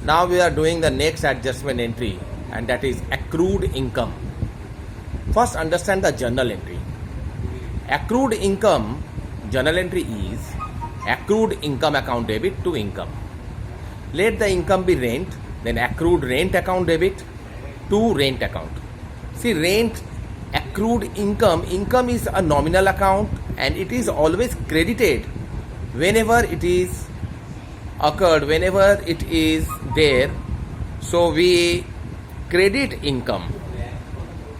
Now we are doing the next adjustment entry, and that is accrued income. First understand the journal entry. Accrued income journal entry is accrued income account debit to income. Let the income be rent, then accrued rent account debit to rent account. See, rent, accrued income is a nominal account and it is always credited whenever it is occurred, whenever it is there. So we credit income,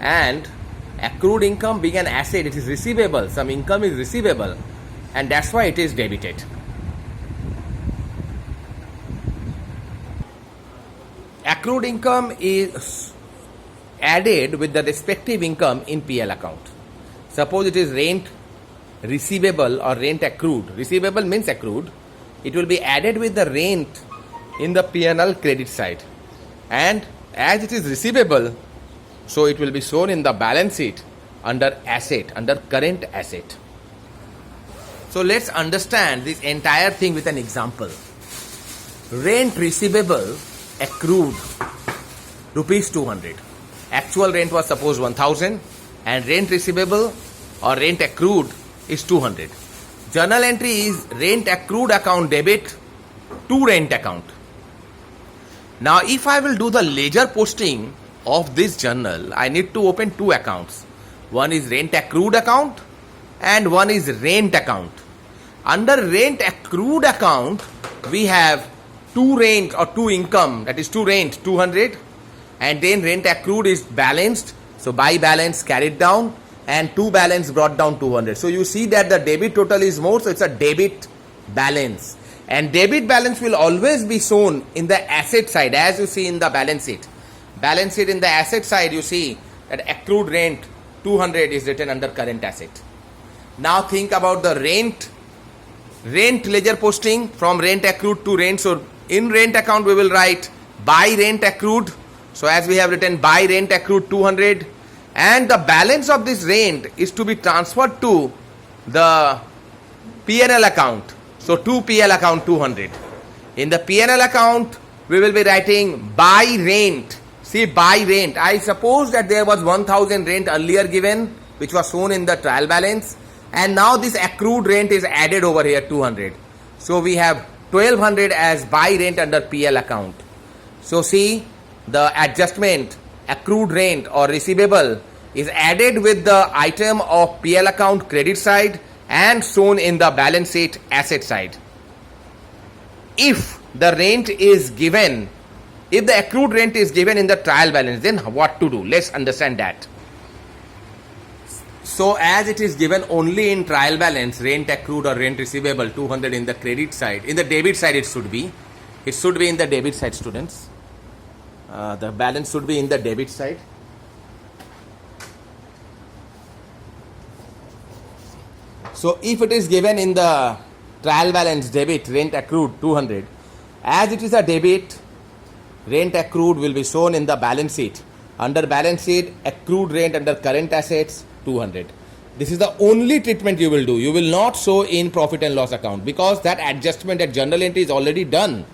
and accrued income being an asset, it is receivable. Some income is receivable, and that's why it is debited. Accrued income is added with the respective income in PL account. Suppose it is rent receivable or rent accrued. Receivable means accrued. It will be added with the rent in the P&L credit side. And as it is receivable, so it will be shown in the balance sheet under asset, under current asset. So let's understand this entire thing with an example. Rent receivable accrued rupees 200. Actual rent was suppose 1000 and rent receivable or rent accrued is 200. Journal entry is rent accrued account debit to rent account. Now if I will do the ledger posting of this journal, I need to open two accounts. One is rent accrued account and one is rent account. Under rent accrued account, we have two rent or two income, that is two rent 200, and then rent accrued is balanced, so by balance carried down, and two balance brought down 200. So you see that the debit total is more, so it's a debit balance. And debit balance will always be shown in the asset side, as you see in the balance sheet. Balance sheet in the asset side, you see that accrued rent 200 is written under current asset. Now think about the rent ledger posting from rent accrued to rent. So in rent account we will write by rent accrued. So as we have written by rent accrued 200, and the balance of this rent is to be transferred to the P&L account. So to PL account 200. In the P&L account we will be writing by rent. See, by rent, I suppose that there was 1000 rent earlier given, which was shown in the trial balance, and now this accrued rent is added over here 200. So we have 1200 as by rent under PL account. So see, the adjustment accrued rent or receivable is added with the item of PL account credit side and shown in the balance sheet asset side. If the rent is given, if the accrued rent is given in the trial balance, then what to do? Let's understand that. So as it is given only in trial balance, rent accrued or rent receivable 200 in the credit side, in the debit side it should be in the debit side, students. The balance should be in the debit side. So if it is given in the trial balance debit, rent accrued 200, as it is a debit, rent accrued will be shown in the balance sheet. Under balance sheet, accrued rent under current assets 200. This is the only treatment you will do. You will not show in profit and loss account, because that adjustment at journal entry is already done.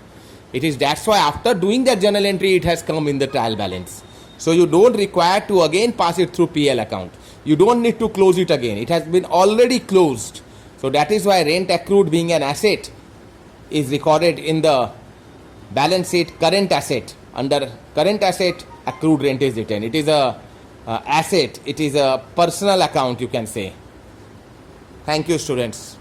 That's why after doing that journal entry, it has come in the trial balance. So you don't require to again pass it through PL account. You don't need to close it again. It has been already closed. So that is why rent accrued being an asset is recorded in the balance sheet current asset. Under current asset, accrued rent is written. It is a asset. It is a personal account, you can say. Thank you, students.